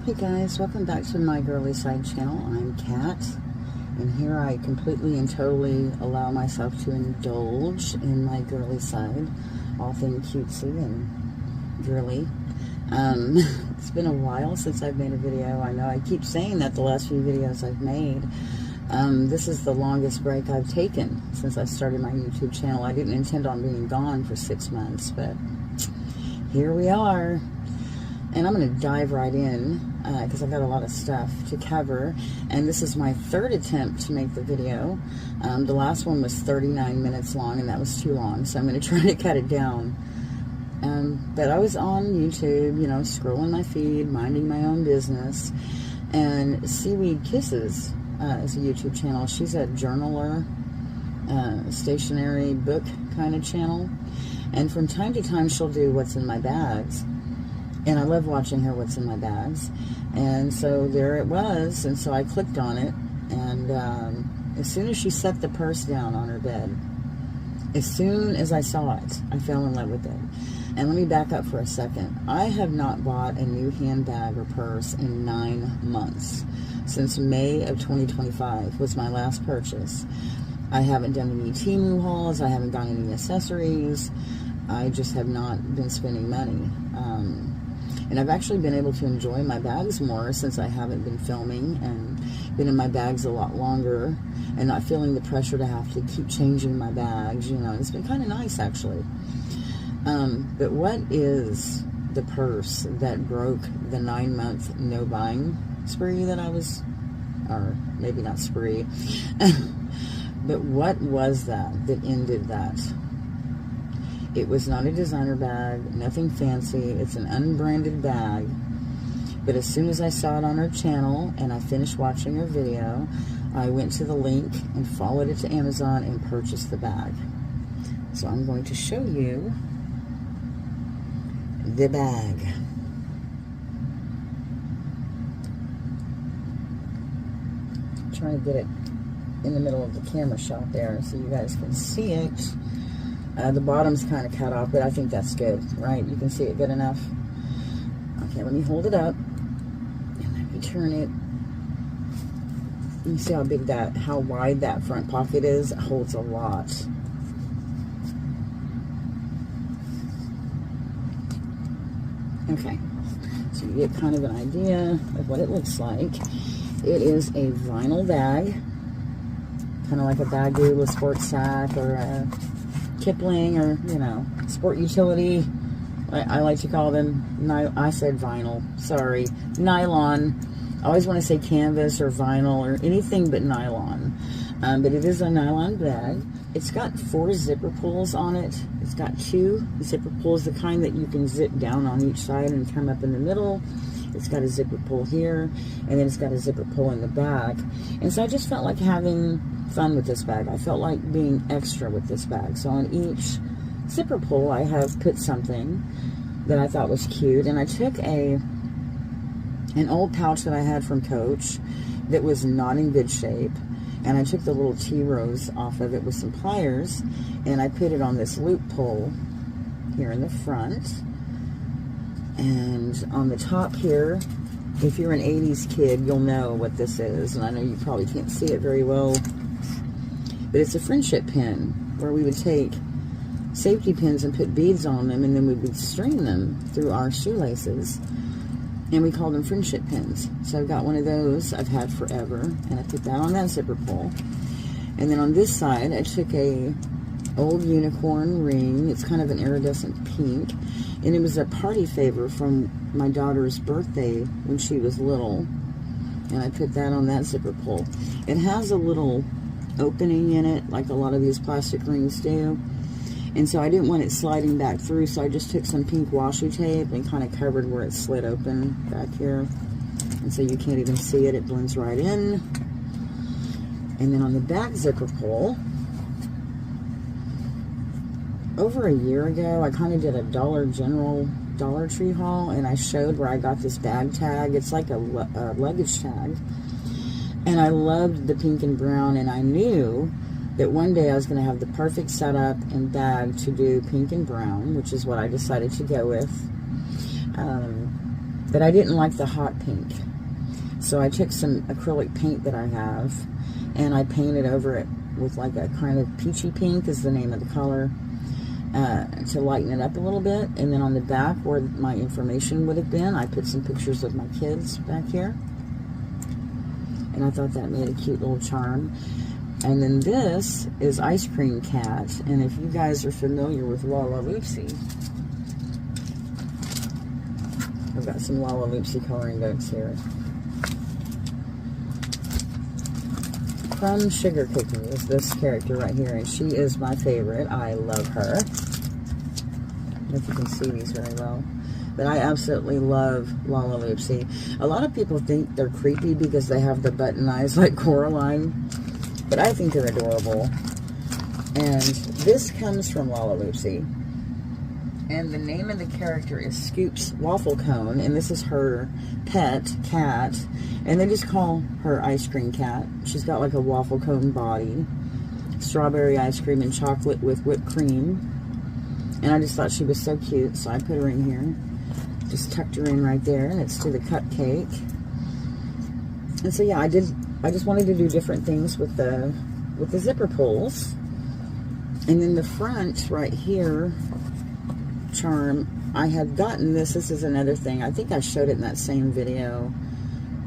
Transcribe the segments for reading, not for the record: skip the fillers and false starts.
Hey guys, welcome back to my girly side channel. I'm Kat, and here I completely and totally allow myself to indulge in my girly side, all things cutesy and girly. It's been a while since I've made a video. I know I keep saying that the last few videos I've made. This is the longest break I've taken since I started my YouTube channel. I didn't intend on being gone for 6 months, but here we are. And I'm going to dive right in because I've got a lot of stuff to cover. And this is my third attempt to make the video. The last one was 39 minutes long, and that was too long. So I'm going to try to cut it down. But I was on YouTube, you know, scrolling my feed, minding my own business. And Seaweed Kisses is a YouTube channel. She's a journaler, stationery book kind of channel. And from time to time, she'll do what's in my bags. And I love watching her what's in my bags. And so there it was. And so I clicked on it. And as soon as she set the purse down on her bed, as soon as I saw it, I fell in love with it. And let me back up for a second. I have not bought a new handbag or purse in 9 months. Since May of 2025 was my last purchase. I haven't done any Temu hauls. I haven't gotten any accessories. I just have not been spending money. And I've actually been able to enjoy my bags more since I haven't been filming and been in my bags a lot longer and not feeling the pressure to have to keep changing my bags, you know. It's been kind of nice, actually. But what is the purse that broke the 9-month no buying spree that I was, or maybe not spree, but what was that ended that? It was not a designer bag, nothing fancy. It's an unbranded bag. But as soon as I saw it on her channel and I finished watching her video, I went to the link and followed it to Amazon and purchased the bag. So I'm going to show you the bag. Trying to get it in the middle of the camera shot there so you guys can see it. The bottom's kind of cut off, but I think that's good, right? You can see it good enough. Okay, let me hold it up. And let me turn it. You see how wide that front pocket is? It holds a lot. Okay, so you get kind of an idea of what it looks like. It is a vinyl bag, kind of like a Bagoo, a sports sack, or a Kipling, or, you know, sport utility. I like to call them, I said vinyl, sorry, nylon. I always want to say canvas or vinyl or anything but nylon. But it is a nylon bag. It's got 4 zipper pulls on it. It's got 2 zipper pulls, the kind that you can zip down on each side and come up in the middle. It's got a zipper pull here, and then it's got a zipper pull in the back. And so I just felt like having fun with this bag. I felt like being extra with this bag. So on each zipper pull, I have put something that I thought was cute. And I took an old pouch that I had from Coach that was not in good shape. And I took the little T-rose off of it with some pliers, and I put it on this loop pull here in the front. And on the top here, if you're an 80s kid, you'll know what this is. And I know you probably can't see it very well, but it's a friendship pin where we would take safety pins and put beads on them, and then we would string them through our shoelaces. And we call them friendship pins. So I've got one of those I've had forever, and I put that on that zipper pull. And then on this side, I took a old unicorn ring. It's kind of an iridescent pink, and it was a party favor from my daughter's birthday when she was little, and I put that on that zipper pull. It has a little opening in it, like a lot of these plastic rings do, and so I didn't want it sliding back through, so I just took some pink washi tape and kind of covered where it slid open back here, and so you can't even see it. It blends right in. And then on the back zipper pull, over a year ago, I kind of did a Dollar Tree haul, and I showed where I got this bag tag. It's like a luggage tag, and I loved the pink and brown, and I knew that one day I was going to have the perfect setup and bag to do pink and brown, which is what I decided to go with. But I didn't like the hot pink. So I took some acrylic paint that I have, and I painted over it with like a kind of peachy pink is the name of the color, to lighten it up a little bit. And then on the back where my information would have been, I put some pictures of my kids back here. And I thought that made a cute little charm. And then this is Ice Cream Cat. And if you guys are familiar with LOOOOONG, I've got some LOOOOONG coloring books here. From Sugar Cookie is this character right here, and she is my favorite. I love her. I don't know if you can see these very well, but I absolutely love LOOOOONG. A lot of people think they're creepy because they have the button eyes like Coraline, but I think they're adorable. And this comes from LOOOOONG, and the name of the character is Scoop's Waffle Cone, and this is her pet cat, and they just call her Ice Cream Cat. She's got like a waffle cone body, strawberry ice cream and chocolate with whipped cream, and I just thought she was so cute, so I put her in here. Just tucked her in right there, and it's to the cupcake. And so yeah, I just wanted to do different things with the zipper pulls. And then the front right here charm, I had gotten this is another thing, I think I showed it in that same video.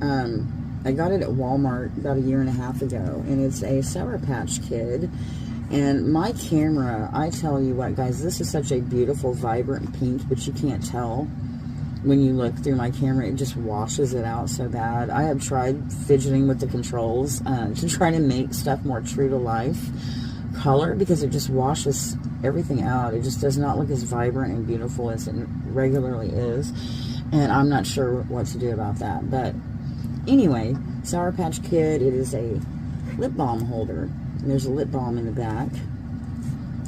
I got it at Walmart about 1.5 years ago, and it's a Sour Patch Kid. And my camera, I tell you what guys, this is such a beautiful vibrant pink, but you can't tell when you look through my camera. It just washes it out so bad. I have tried fidgeting with the controls to try to make stuff more true to life color, because it just washes everything out. It just does not look as vibrant and beautiful as it regularly is, and I'm not sure what to do about that. But anyway, Sour Patch Kid, it is a lip balm holder, and there's a lip balm in the back,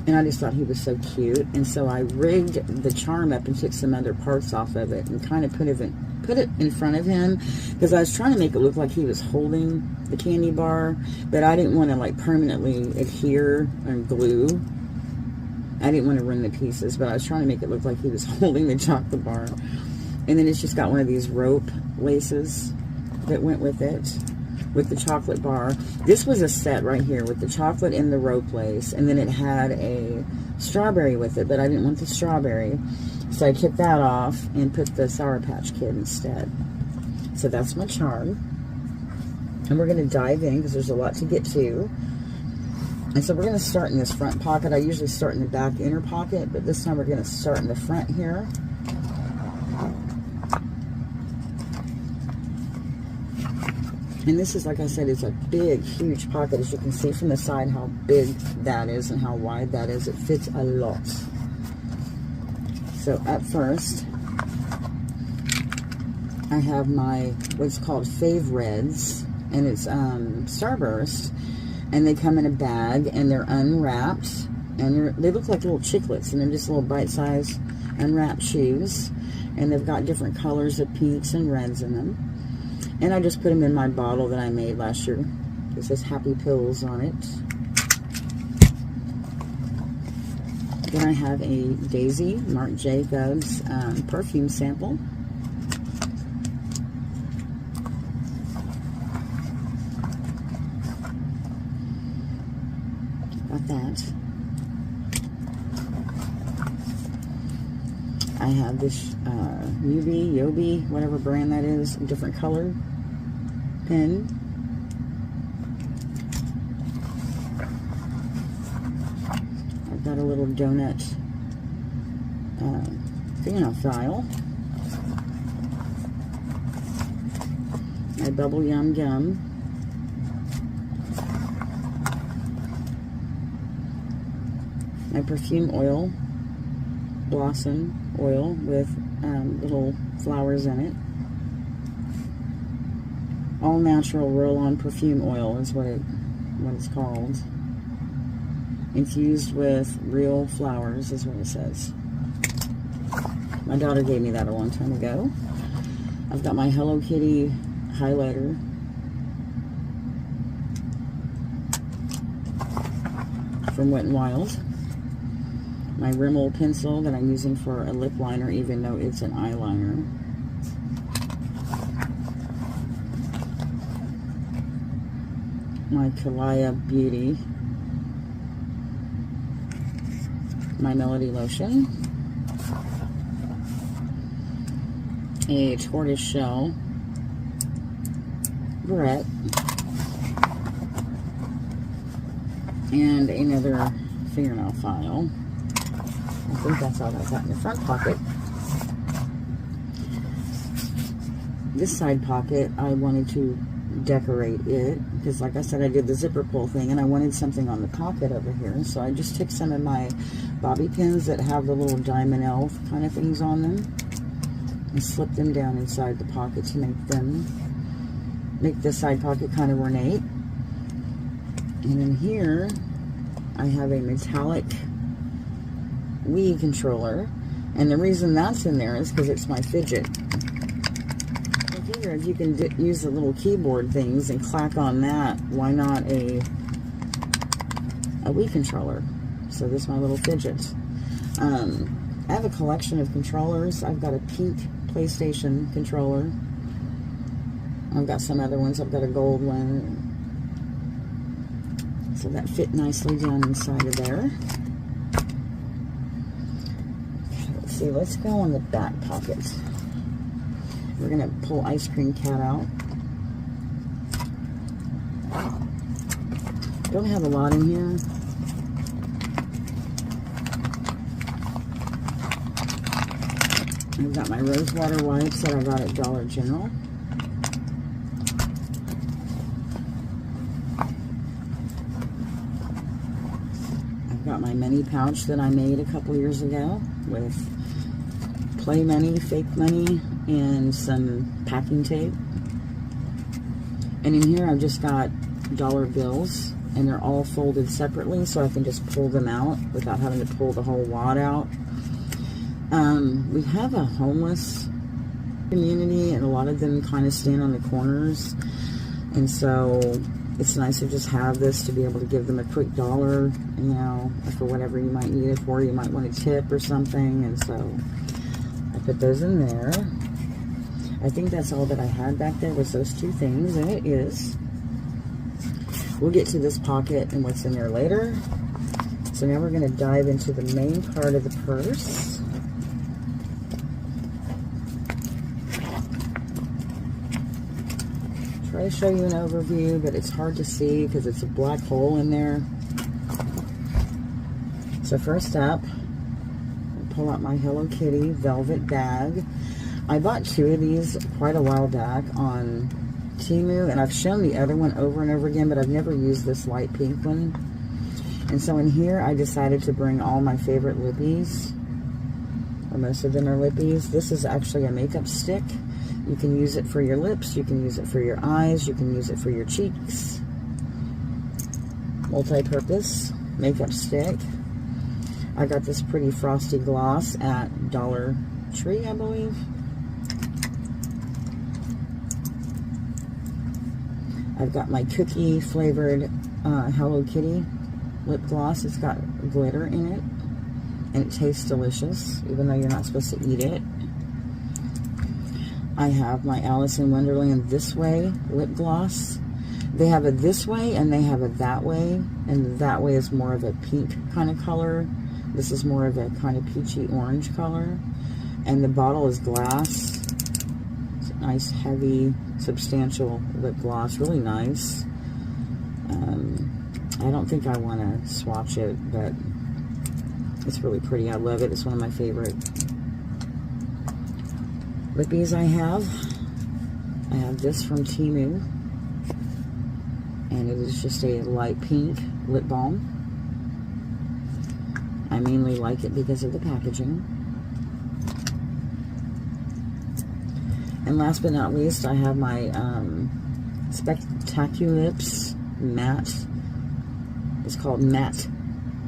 and I just thought he was so cute. And so I rigged the charm up and took some other parts off of it and kind of put it in front of him, because I was trying to make it look like he was holding the candy bar, but I didn't want to like permanently adhere and glue. I didn't want to ruin the pieces, but I was trying to make it look like he was holding the chocolate bar. And then it's just got one of these rope laces that went with it, with the chocolate bar. This was a set right here with the chocolate and the rope lace, and then it had a strawberry with it, but I didn't want the strawberry, so I took that off and put the Sour Patch Kid instead. So that's my charm, and we're going to dive in because there's a lot to get to. And so we're going to start in this front pocket. I usually start in the back inner pocket, but this time we're going to start in the front here. And this is, like I said, it's a big, huge pocket. As you can see from the side how big that is and how wide that is. It fits a lot. So up first, I have my, what's called Fave Reds. And it's Starburst. And they come in a bag, and they're unwrapped. And they look like little chiclets. And they're just little bite-sized unwrapped shoes. And they've got different colors of pinks and reds in them. And I just put them in my bottle that I made last year. It says Happy Pills on it. Then I have a Daisy Marc Jacobs perfume sample. Got that. I have this Yobi, whatever brand that is, a different color pen. I've got a little donut file. My Bubble Yum Gum. My perfume oil, Blossom oil with little flowers in it. All natural roll-on perfume oil is what it's called. Infused with real flowers is what it says. My daughter gave me that a long time ago. I've got my Hello Kitty highlighter. From Wet n Wild. My Rimmel pencil that I'm using for a lip liner, even though it's an eyeliner. my Kalaya Beauty, my Melody Lotion, a tortoise shell barrette, and another fingernail file. I think that's all I got in the front pocket. This side pocket, I wanted to decorate it because, like I said, I did the zipper pull thing and I wanted something on the pocket over here. So I just took some of my bobby pins that have the little diamond elf kind of things on them and slipped them down inside the pocket to make this side pocket kind of ornate. And in here, I have a metallic Wii controller, and the reason that's in there is because it's my fidget. I figured if you can use the little keyboard things and clack on that, why not a Wii controller? So this is my little fidget. I have a collection of controllers. I've got a pink PlayStation controller. I've got some other ones. I've got a gold one. So that fit nicely down inside of there. Let's see, let's go on the back pocket. We're going to pull Ice Cream Cat out. Don't have a lot in here. I've got my rose water wipes that I got at Dollar General. I've got my money pouch that I made a couple years ago with play money, fake money, and some packing tape. And in here I've just got dollar bills, and they're all folded separately so I can just pull them out without having to pull the whole wad out. We have a homeless community, and a lot of them kind of stand on the corners, and so it's nice to just have this to be able to give them a quick dollar, you know, for whatever you might need it for. You might want a tip or something, and so I put those in there. I think that's all that I had back there was those two things, and it is. We'll get to this pocket and what's in there later. So now we're going to dive into the main part of the purse. Try to show you an overview, but it's hard to see because it's a black hole in there. So first up, I'll pull out my Hello Kitty velvet bag. I bought two of these quite a while back on Temu, and I've shown the other one over and over again, but I've never used this light pink one. And so in here, I decided to bring all my favorite lippies, or most of them are lippies. This is actually a makeup stick. You can use it for your lips, you can use it for your eyes, you can use it for your cheeks. Multi-purpose makeup stick. I got this pretty frosty gloss at Dollar Tree, I believe. I've got my cookie flavored Hello Kitty lip gloss. It's got glitter in it, and it tastes delicious, even though you're not supposed to eat it. I have my Alice in Wonderland This Way lip gloss. They have a this way and they have a that way, and that way is more of a pink kind of color. This is more of a kind of peachy orange color, and the bottle is glass. It's a nice, heavy, substantial lip gloss, really nice. I don't think I want to swatch it, but it's really pretty. I love it. It's one of my favorite lippies I have. I have this from Temu, and it is just a light pink lip balm. I mainly like it because of the packaging. And last but not least, I have my Spectaculips matte. It's called Matte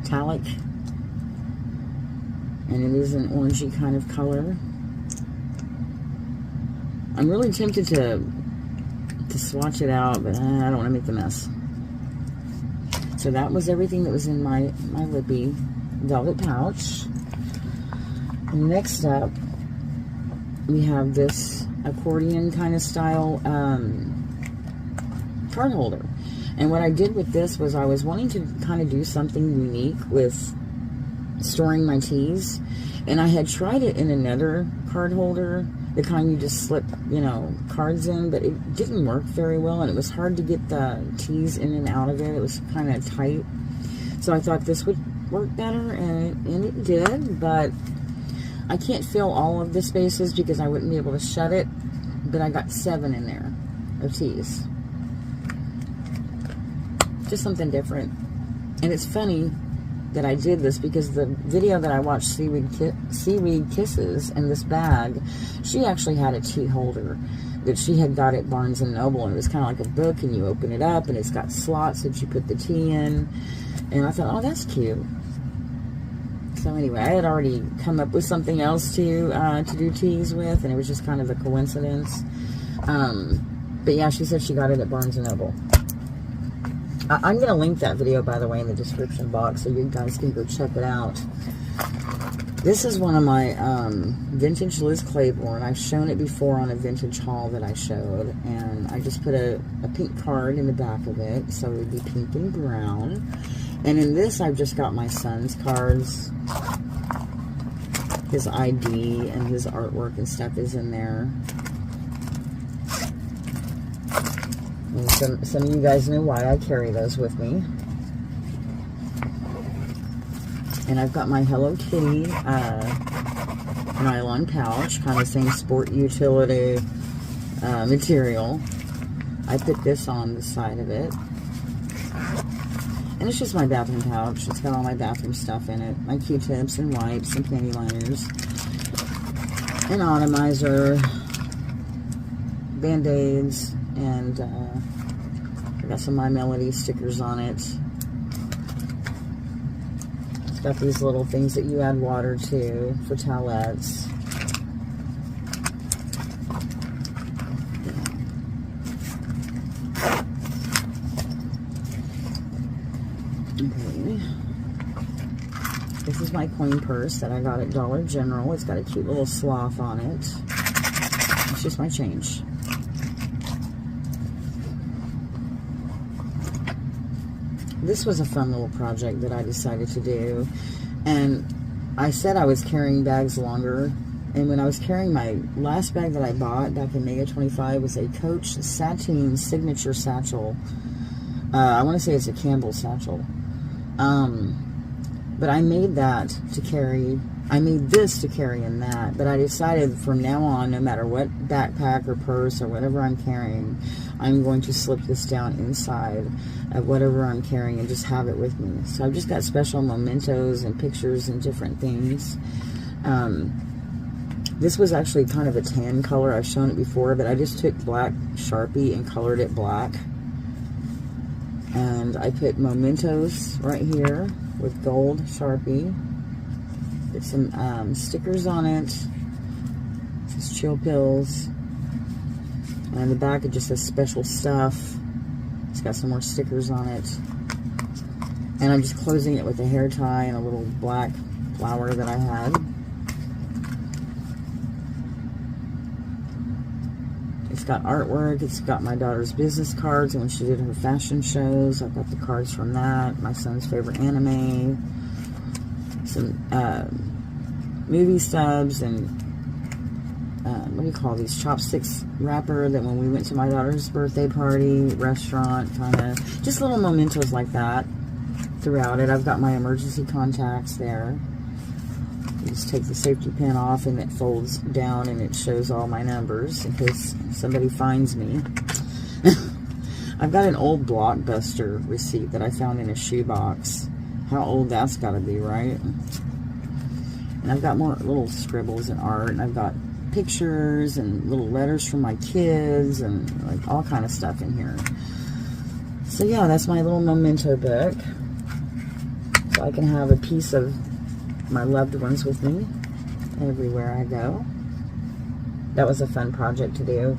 Metallic, and it is an orangey kind of color. I'm really tempted to swatch it out, but I don't want to make the mess. So that was everything that was in my lippy velvet pouch. And next up, we have this accordion kind of style card holder. And what I did with this was I was wanting to kind of do something unique with storing my teas. And I had tried it in another card holder, the kind you just slip, you know, cards in, but it didn't work very well, and it was hard to get the teas in and out of it. It was kind of tight. So I thought this would work better, and it did, but I can't fill all of the spaces because I wouldn't be able to shut it, but I got 7 in there of teas. Just something different. And it's funny that I did this because the video that I watched, Seaweed Kisses, in this bag, she actually had a tea holder that she had got at Barnes & Noble, and it was kind of like a book, and you open it up, and it's got slots that you put the tea in, and I thought, oh, that's cute. So anyway, I had already come up with something else to do teas with, and it was just kind of a coincidence. But yeah, she said she got it at Barnes & Noble. I'm going to link that video, by the way, in the description box so you guys can go check it out. This is one of my vintage Liz Claiborne. I've shown it before on a vintage haul that I showed. And I just put a pink card in the back of it, so it would be pink and brown. And in this, I've just got my son's cards. His ID and his artwork and stuff is in there. And some of you guys know why I carry those with me. And I've got my Hello Kitty nylon pouch, kind of same sport utility material. I put this on the side of it. And it's just my bathroom pouch. It's got all my bathroom stuff in it. My Q-tips and wipes and panty liners. An atomizer. Band-aids. And I got some My Melody stickers on it. It's got these little things that you add water to for towelettes. Okay. This is my coin purse that I got at Dollar General. It's got a cute little sloth on it. It's just my change. This was a fun little project that I decided to do, and I said I was carrying bags longer, and when I was carrying my last bag that I bought back in May of 25 was a Coach Sateen Signature Satchel. I want to say it's a Campbell satchel, but I made that to carry. I made this to carry in that, but I decided from now on, no matter what backpack or purse or whatever I'm carrying, I'm going to slip this down inside of whatever I'm carrying and just have it with me. So I've just got special mementos and pictures and different things. This was actually kind of a tan color. I've shown it before, but I just took black Sharpie and colored it black. And I put mementos right here with gold Sharpie. Put some stickers on it. Just chill pills. And the back it just says special stuff. It's got some more stickers on it. And I'm just closing it with a hair tie and a little black flower that I had. It's got artwork. It's got my daughter's business cards and when she did her fashion shows. I've got the cards from that. My son's favorite anime. Some movie stubs and what do you call these, chopsticks wrapper that when we went to my daughter's birthday party, restaurant, kind of just little mementos like that throughout it. I've got my emergency contacts there. You just take the safety pin off and it folds down and it shows all my numbers in case somebody finds me. I've got an old Blockbuster receipt that I found in a shoebox. How old that's got to be, right? And I've got more little scribbles and art, and I've got pictures and little letters from my kids and like all kind of stuff in here. So yeah, that's my little memento book. So I can have a piece of my loved ones with me everywhere I go. That was a fun project to do.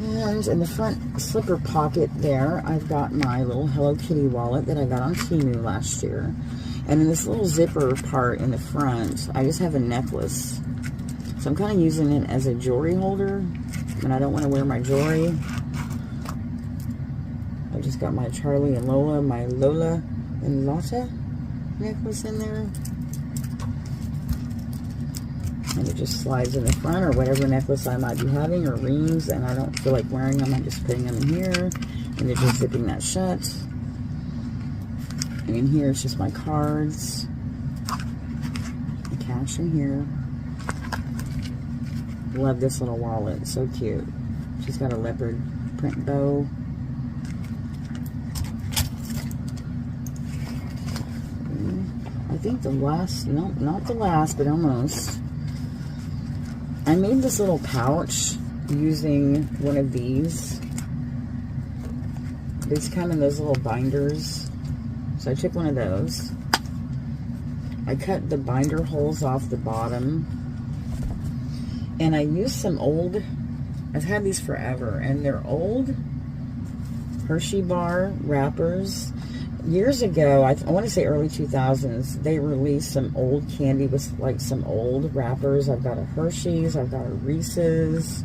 And in the front slipper pocket there, I've got my little Hello Kitty wallet that I got on Temu last year. And in this little zipper part in the front, I just have a necklace. So I'm kind of using it as a jewelry holder when I don't want to wear my jewelry. just got my Charlie and Lola, my Lola and Lotta necklace in there. And it just slides in the front, or whatever necklace I might be having, or rings, and I don't feel like wearing them. I'm just putting them in here, and they're just zipping that shut. And in here, it's just my cards. The cash in here. Love this little wallet. It's so cute. She's got a leopard print bow. I think the last, no, not the last, but almost. I made this little pouch using one of these. These come in those little binders. So I took one of those. I cut the binder holes off the bottom. And I used some old, I've had these forever, and they're old Hershey bar wrappers. Years ago, I want to say early 2000s, they released some old candy with like some old wrappers. I've got a Hershey's, I've got a Reese's,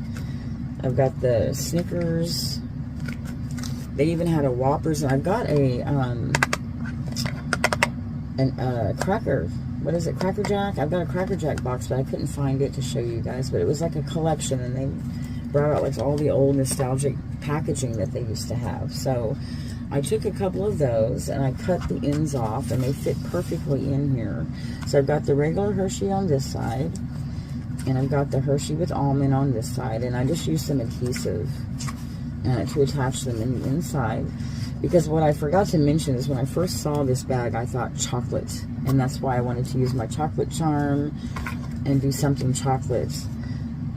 I've got the Snickers. They even had a Whoppers, and I've got a Cracker, what is it, Cracker Jack? I've got a Cracker Jack box, but I couldn't find it to show you guys. But it was like a collection, and they brought out like all the old nostalgic packaging that they used to have. So I took a couple of those and I cut the ends off, and they fit perfectly in here. So I've got the regular Hershey on this side, and I've got the Hershey with almond on this side, and I just used some adhesive to attach them in the inside. Because what I forgot to mention is when I first saw this bag, I thought chocolate, and that's why I wanted to use my chocolate charm and do something chocolate.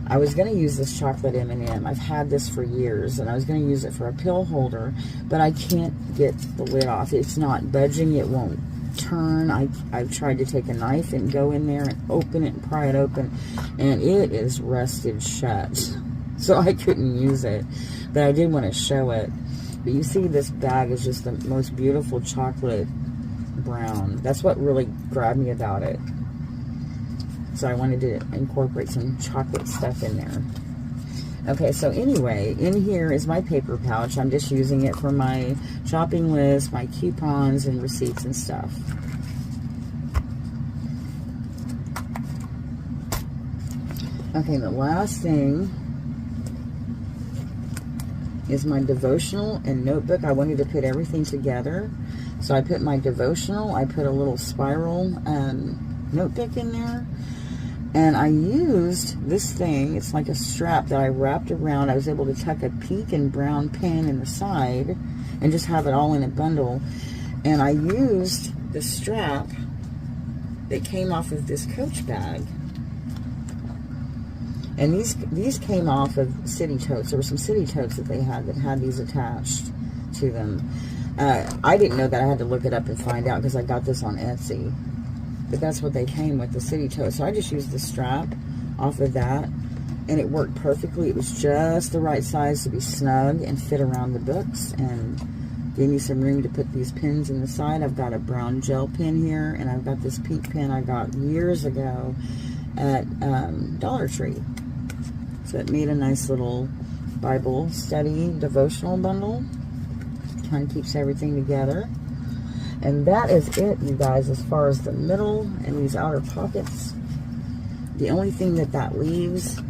I was going to use this chocolate M&M. I've had this for years, and I was going to use it for a pill holder, but I can't get the lid off. It's not budging. It won't turn. I've tried to take a knife and go in there and open it and pry it open, and it is rusted shut. So I couldn't use it, but I did want to show it. But you see, this bag is just the most beautiful chocolate brown. That's what really grabbed me about it. So I wanted to incorporate some chocolate stuff in there. Okay, so anyway, in here is my paper pouch. I'm just using it for my shopping list, my coupons, and receipts and stuff. Okay, the last thing is my devotional and notebook. I wanted to put everything together. So I put my devotional, I put a little spiral notebook in there. And I used this thing, it's like a strap that I wrapped around. I was able to tuck a pink and brown pen in the side and just have it all in a bundle. And I used the strap that came off of this Coach bag. And these came off of City Totes. There were some City Totes that they had these attached to them. I didn't know that. I had to look it up and find out because I got this on Etsy. But that's what they came with, the City Totes. So I just used the strap off of that, and it worked perfectly. It was just the right size to be snug and fit around the books, and gave me some room to put these pins in the side. I've got a brown gel pen here, and I've got this pink pen I got years ago at Dollar Tree. So it made a nice little Bible study devotional bundle. Kind of keeps everything together. And that is it, you guys, as far as the middle and these outer pockets. The only thing that leaves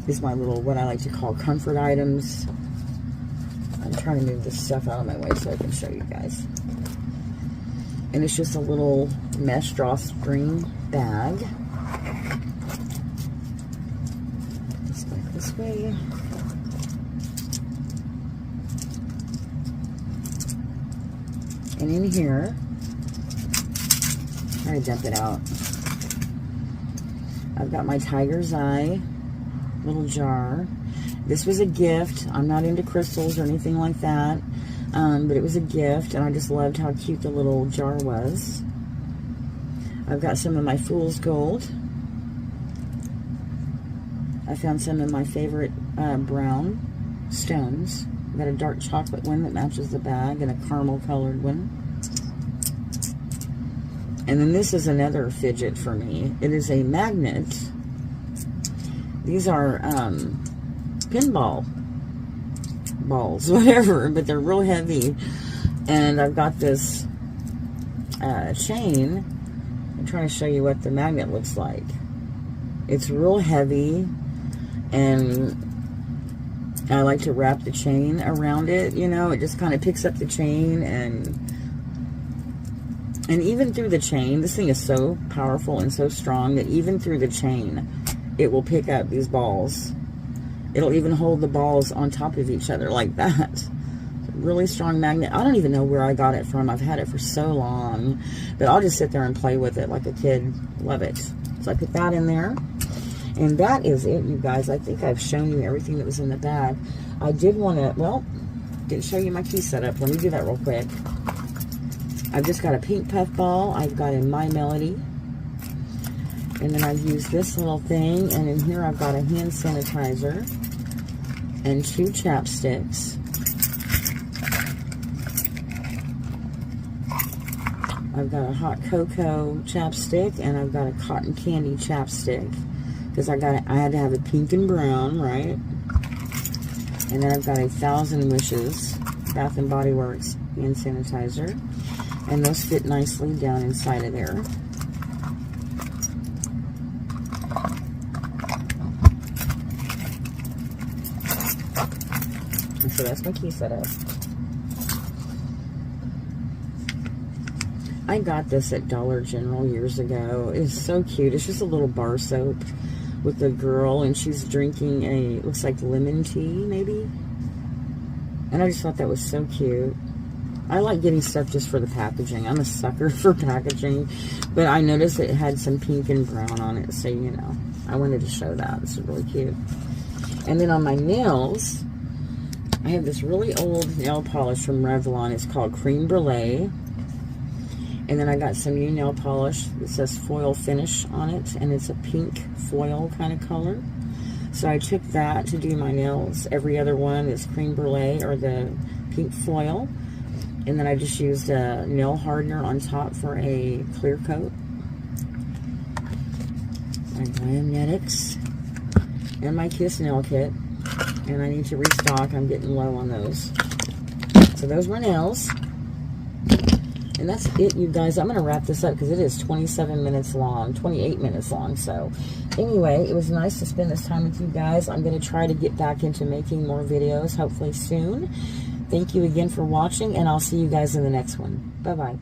is my little, what I like to call comfort items. I'm trying to move this stuff out of my way so I can show you guys. And it's just a little mesh drawstring bag. Just go this way. And in here, I'm going to dump it out. I've got my Tiger's Eye little jar. This was a gift. I'm not into crystals or anything like that, but it was a gift, and I just loved how cute the little jar was. I've got some of my Fool's Gold. I found some of my favorite brown stones. I've got a dark chocolate one that matches the bag, and a caramel colored one. And then this is another fidget for me. It is a magnet. These are pinball balls, whatever, but they're real heavy. And I've got this chain. I'm trying to show you what the magnet looks like. It's real heavy, and I like to wrap the chain around it, you know. It just kind of picks up the chain, and even through the chain, this thing is so powerful and so strong that even through the chain, it will pick up these balls. It'll even hold the balls on top of each other like that. Really strong magnet. I don't even know where I got it from. I've had it for so long, but I'll just sit there and play with it like a kid. Love it. So I put that in there, and that is it, you guys. I think I've shown you everything that was in the bag. I did want to, well, didn't show you my key setup. Let me do that real quick. I've just got a pink puff ball. I've got in My Melody, and then I've used this little thing, and in here I've got a hand sanitizer and 2 chapsticks. I've got a hot cocoa chapstick, and I've got a cotton candy chapstick, because I had to have a pink and brown, right? And then I've got a 1,000 Wishes Bath and Body Works hand sanitizer, and those fit nicely down inside of there. And so that's my key setup. I got this at Dollar General years ago. It's so cute. It's just a little bar soap with a girl, and she's drinking a, looks like lemon tea, maybe? And I just thought that was so cute. I like getting stuff just for the packaging. I'm a sucker for packaging, but I noticed it had some pink and brown on it, so, you know, I wanted to show that. It's really cute. And then on my nails, I have this really old nail polish from Revlon. It's called Cream Brulee. And then I got some new nail polish that says foil finish on it, and it's a pink foil kind of color. So I took that to do my nails. Every other one is cream brulee or the pink foil. And then I just used a nail hardener on top for a clear coat. My Dianetics and my Kiss nail kit. And I need to restock. I'm getting low on those. So those were nails. And that's it, you guys. I'm going to wrap this up because it is 27 minutes long, 28 minutes long. So anyway, it was nice to spend this time with you guys. I'm going to try to get back into making more videos, hopefully soon. Thank you again for watching, and I'll see you guys in the next one. Bye-bye.